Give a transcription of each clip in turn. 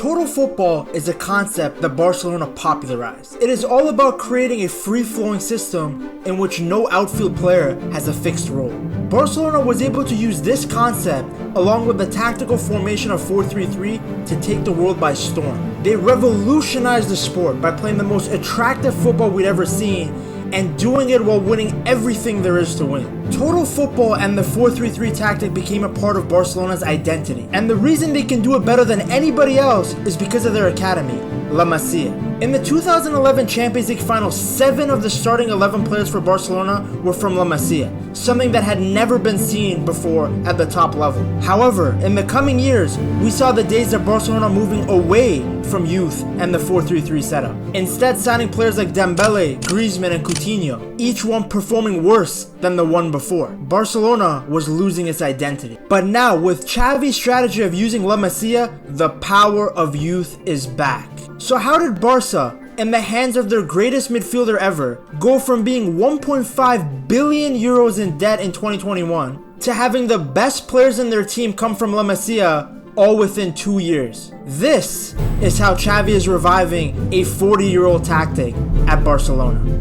Total football is a concept that Barcelona popularized. It is all about creating a free-flowing system in which no outfield player has a fixed role. Barcelona was able to use this concept along with the tactical formation of 4-3-3 to take the world by storm. They revolutionized the sport by playing the most attractive football we'd ever seen and doing it while winning everything there is to win. Total football and the 4-3-3 tactic became a part of Barcelona's identity. And the reason they can do it better than anybody else is because of their academy, La Masia. In the 2011 Champions League final, 7 of the starting 11 players for Barcelona were from La Masia, something that had never been seen before at the top level. However, in the coming years, we saw the days of Barcelona moving away from youth and the 4-3-3 setup, instead signing players like Dembele, Griezmann, and Coutinho, each one performing worse than the one before. Barcelona was losing its identity. But now, with Xavi's strategy of using La Masia, the power of youth is back. So how did Barca, in the hands of their greatest midfielder ever, go from being 1.5 billion euros in debt in 2021 to having the best players in their team come from La Masia all within 2 years? This is how Xavi is reviving a 40-year-old tactic at Barcelona.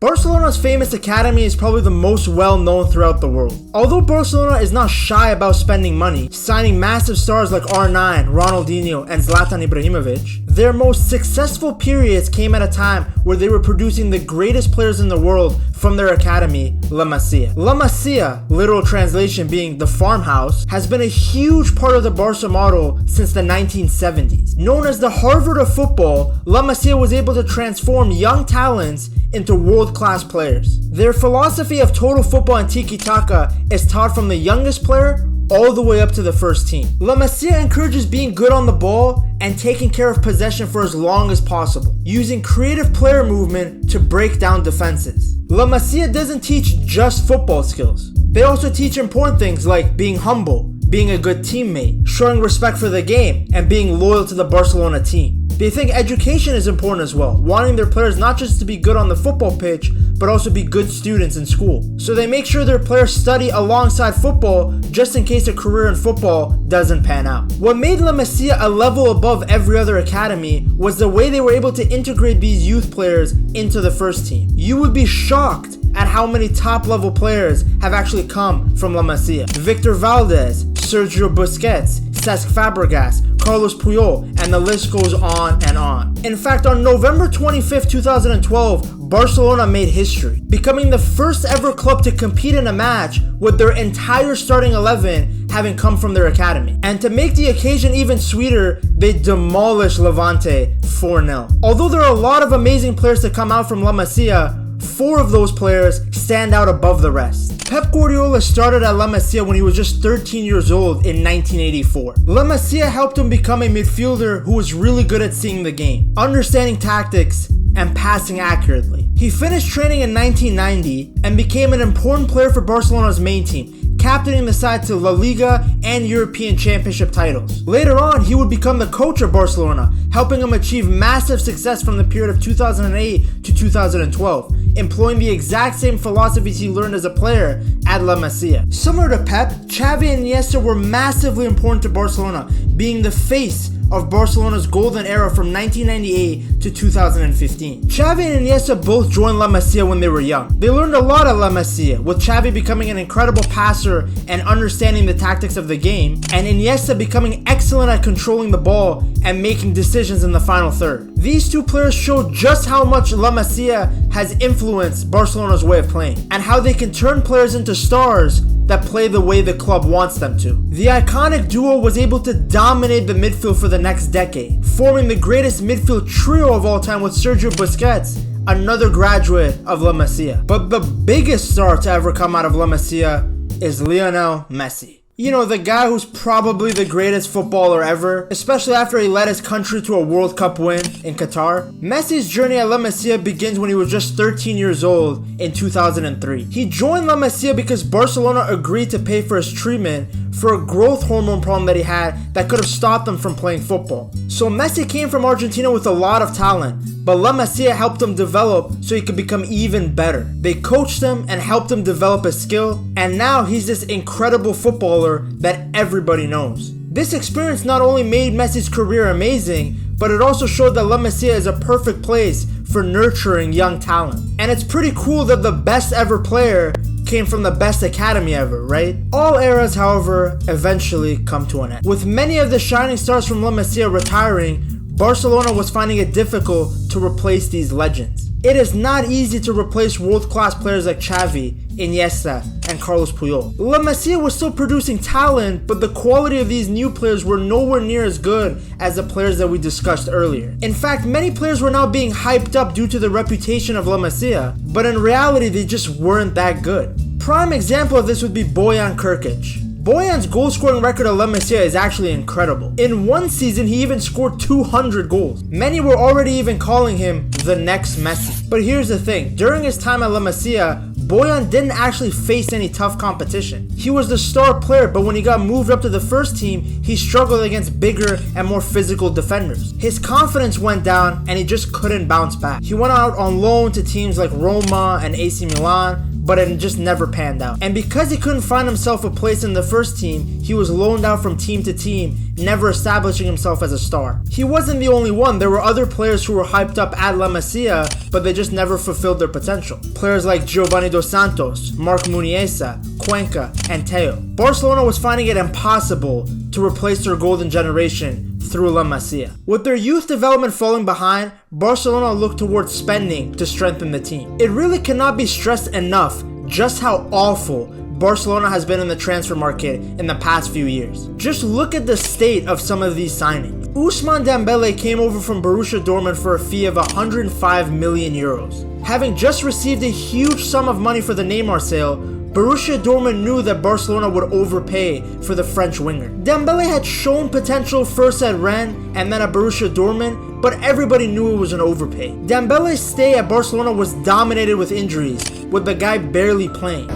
Barcelona's famous academy is probably the most well-known throughout the world. Although Barcelona is not shy about spending money, signing massive stars like R9, Ronaldinho, and Zlatan Ibrahimovic, their most successful periods came at a time where they were producing the greatest players in the world from their academy, La Masia. La Masia, literal translation being the farmhouse, has been a huge part of the Barca model since the 1970s. Known as the Harvard of football, La Masia was able to transform young talents into world-class players. Their philosophy of total football and tiki-taka is taught from the youngest player all the way up to the first team. La Masia encourages being good on the ball and taking care of possession for as long as possible, using creative player movement to break down defenses. La Masia doesn't teach just football skills. They also teach important things like being humble, being a good teammate, showing respect for the game, and being loyal to the Barcelona team. They think education is important as well, wanting their players not just to be good on the football pitch, but also be good students in school. So they make sure their players study alongside football just in case a career in football doesn't pan out. What made La Masia a level above every other academy was the way they were able to integrate these youth players into the first team. You would be shocked at how many top-level players have actually come from La Masia. Victor Valdez, Sergio Busquets, Cesc Fabregas, Carlos Puyol, and the list goes on and on. In fact, on November 25th, 2012, Barcelona made history, becoming the first ever club to compete in a match with their entire starting 11 having come from their academy. And to make the occasion even sweeter, they demolished Levante 4-0. Although there are a lot of amazing players to come out from La Masia, 4 of those players stand out above the rest. Pep Guardiola started at La Masia when he was just 13 years old in 1984. La Masia helped him become a midfielder who was really good at seeing the game, understanding tactics, and passing accurately. He finished training in 1990 and became an important player for Barcelona's main team, captaining the side to La Liga and European Championship titles. Later on, he would become the coach of Barcelona, helping him achieve massive success from the period of 2008 to 2012, employing the exact same philosophies he learned as a player at La Masia. Similar to Pep, Xavi and Iniesta were massively important to Barcelona, being the face of Barcelona's golden era from 1998 to 2015. Xavi and Iniesta both joined La Masia when they were young. They learned a lot at La Masia, with Xavi becoming an incredible passer and understanding the tactics of the game, and Iniesta becoming excellent at controlling the ball and making decisions in the final third. These two players showed just how much La Masia has influenced Barcelona's way of playing, and how they can turn players into stars that play the way the club wants them to. The iconic duo was able to dominate the midfield for the next decade, forming the greatest midfield trio of all time with Sergio Busquets, another graduate of La Masia. But the biggest star to ever come out of La Masia is Lionel Messi. You know, the guy who's probably the greatest footballer ever, especially after he led his country to a World Cup win in Qatar. Messi's journey at La Masia begins when he was just 13 years old in 2003. He joined La Masia because Barcelona agreed to pay for his treatment for a growth hormone problem that he had that could have stopped him from playing football. So Messi came from Argentina with a lot of talent, but La Masia helped him develop so he could become even better. They coached him and helped him develop his skill, and now he's this incredible footballer that everybody knows. This experience not only made Messi's career amazing, but it also showed that La Masia is a perfect place for nurturing young talent. And it's pretty cool that the best ever player came from the best academy ever, right? All eras, however, eventually come to an end. With many of the shining stars from La Masia retiring, Barcelona was finding it difficult to replace these legends. It is not easy to replace world-class players like Xavi, Iniesta, and Carlos Puyol. La Masia was still producing talent, but the quality of these new players were nowhere near as good as the players that we discussed earlier. In fact, many players were now being hyped up due to the reputation of La Masia, but in reality they just weren't that good. Prime example of this would be Bojan Krkic. Bojan's goal scoring record at La Masia is actually incredible. In one season, he even scored 200 goals. Many were already even calling him the next Messi. But here's the thing, during his time at La Masia, Bojan didn't actually face any tough competition. He was the star player, but when he got moved up to the first team, he struggled against bigger and more physical defenders. His confidence went down and he just couldn't bounce back. He went out on loan to teams like Roma and AC Milan, but it just never panned out. And because he couldn't find himself a place in the first team, he was loaned out from team to team, never establishing himself as a star. He wasn't the only one. There were other players who were hyped up at La Masia, but they just never fulfilled their potential. Players like Giovanni Dos Santos, Marc Muniesa, Cuenca, and Teo. Barcelona was finding it impossible to replace their golden generation through La Masia. With their youth development falling behind, Barcelona looked towards spending to strengthen the team. It really cannot be stressed enough just how awful Barcelona has been in the transfer market in the past few years. Just look at the state of some of these signings. Ousmane Dembele came over from Borussia Dortmund for a fee of 105 million euros. Having just received a huge sum of money for the Neymar sale, Borussia Dortmund knew that Barcelona would overpay for the French winger. Dembele had shown potential first at Rennes and then at Borussia Dortmund, but everybody knew it was an overpay. Dembele's stay at Barcelona was dominated with injuries, with the guy barely playing.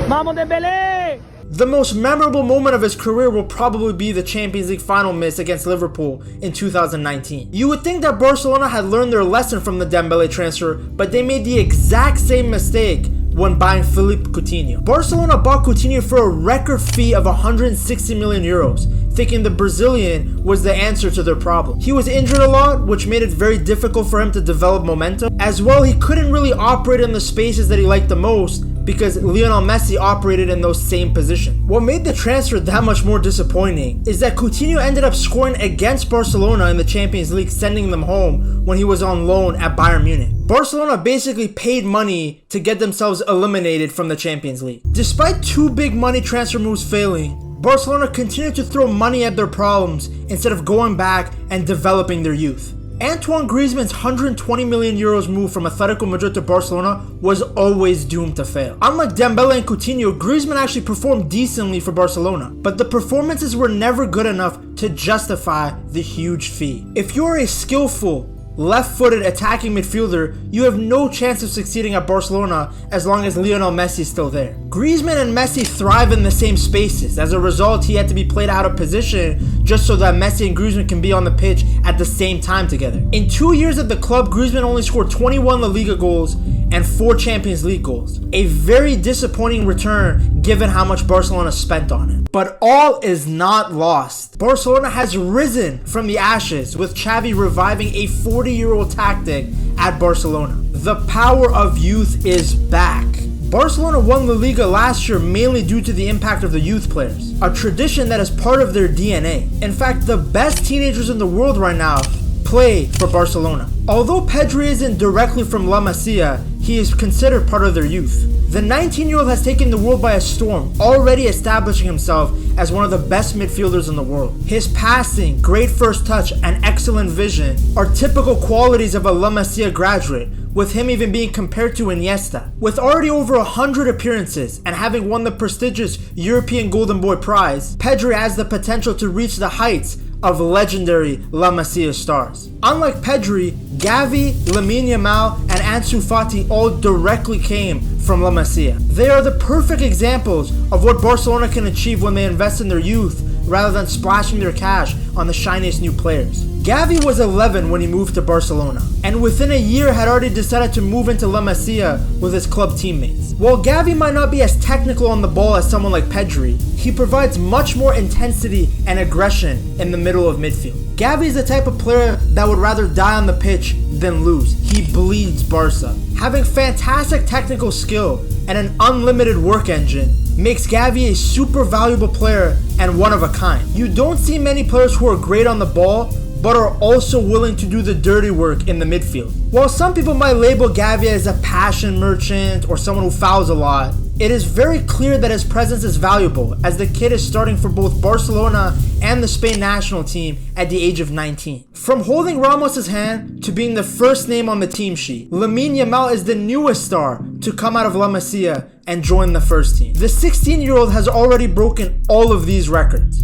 Vamos Dembele! The most memorable moment of his career will probably be the Champions League final miss against Liverpool in 2019. You would think that Barcelona had learned their lesson from the Dembele transfer, but they made the exact same mistake when buying Philippe Coutinho. Barcelona bought Coutinho for a record fee of 160 million euros, thinking the Brazilian was the answer to their problem. He was injured a lot, which made it very difficult for him to develop momentum. As well, he couldn't really operate in the spaces that he liked the most because Lionel Messi operated in those same positions. What made the transfer that much more disappointing is that Coutinho ended up scoring against Barcelona in the Champions League, sending them home when he was on loan at Bayern Munich. Barcelona basically paid money to get themselves eliminated from the Champions League. Despite two big money transfer moves failing, Barcelona continued to throw money at their problems instead of going back and developing their youth. Antoine Griezmann's 120 million euros move from Atletico Madrid to Barcelona was always doomed to fail. Unlike Dembele and Coutinho, Griezmann actually performed decently for Barcelona, but the performances were never good enough to justify the huge fee. If you're a skillful, left-footed attacking midfielder, you have no chance of succeeding at Barcelona as long as Lionel Messi is still there. Griezmann and Messi thrive in the same spaces. As a result, he had to be played out of position just so that Messi and Griezmann can be on the pitch at the same time together. In 2 years at the club, Griezmann only scored 21 La Liga goals and 4 Champions League goals. A very disappointing return given how much Barcelona spent on him. But all is not lost. Barcelona has risen from the ashes with Xavi reviving a 40-year-old tactic at Barcelona. The power of youth is back. Barcelona won La Liga last year mainly due to the impact of the youth players, a tradition that is part of their DNA. In fact, the best teenagers in the world right now play for Barcelona. Although Pedri isn't directly from La Masia, he is considered part of their youth. The 19-year-old has taken the world by a storm, already establishing himself as one of the best midfielders in the world. His passing, great first touch, and excellent vision are typical qualities of a La Masia graduate, with him even being compared to Iniesta. With already over 100 appearances and having won the prestigious European Golden Boy prize, Pedri has the potential to reach the heights of legendary La Masia stars. Unlike Pedri, Gavi, Lamine Yamal, and Ansu Fati all directly came from La Masia. They are the perfect examples of what Barcelona can achieve when they invest in their youth, rather than splashing their cash on the shiniest new players. Xavi was 11 when he moved to Barcelona, and within a year had already decided to move into La Masia with his club teammates. While Xavi might not be as technical on the ball as someone like Pedri, he provides much more intensity and aggression in the middle of midfield. Xavi is the type of player that would rather die on the pitch than lose. He bleeds Barca. Having fantastic technical skill and an unlimited work engine makes Xavi a super valuable player and one of a kind. You don't see many players who are great on the ball but are also willing to do the dirty work in the midfield. While some people might label Xavi as a passion merchant or someone who fouls a lot, it is very clear that his presence is valuable, as the kid is starting for both Barcelona and the Spain national team at the age of 19. From holding Ramos' hand to being the first name on the team sheet, Lamine Yamal is the newest star to come out of La Masia and join the first team. The 16-year-old has already broken all of these records.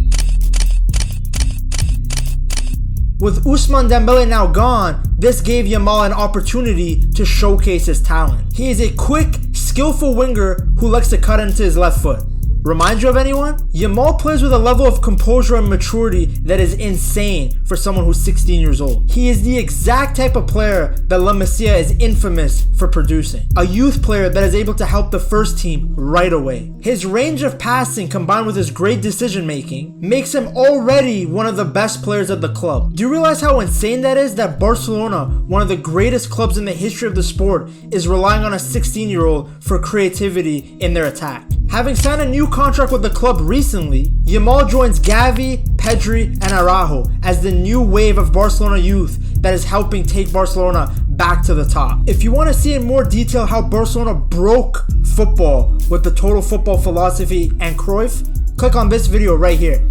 With Ousmane Dembele now gone, this gave Yamal an opportunity to showcase his talent. He is a quick, skillful winger who likes to cut into his left foot. Remind you of anyone? Yamal plays with a level of composure and maturity that is insane for someone who's 16 years old. He is the exact type of player that La Masia is infamous for producing. A youth player that is able to help the first team right away. His range of passing combined with his great decision making makes him already one of the best players at the club. Do you realize how insane that is, that Barcelona, one of the greatest clubs in the history of the sport, is relying on a 16-year-old for creativity in their attack? Having signed a new contract with the club recently, Yamal joins Xavi, Pedri, and Araujo as the new wave of Barcelona youth that is helping take Barcelona back to the top. If you want to see in more detail how Barcelona broke football with the total football philosophy and Cruyff, click on this video right here.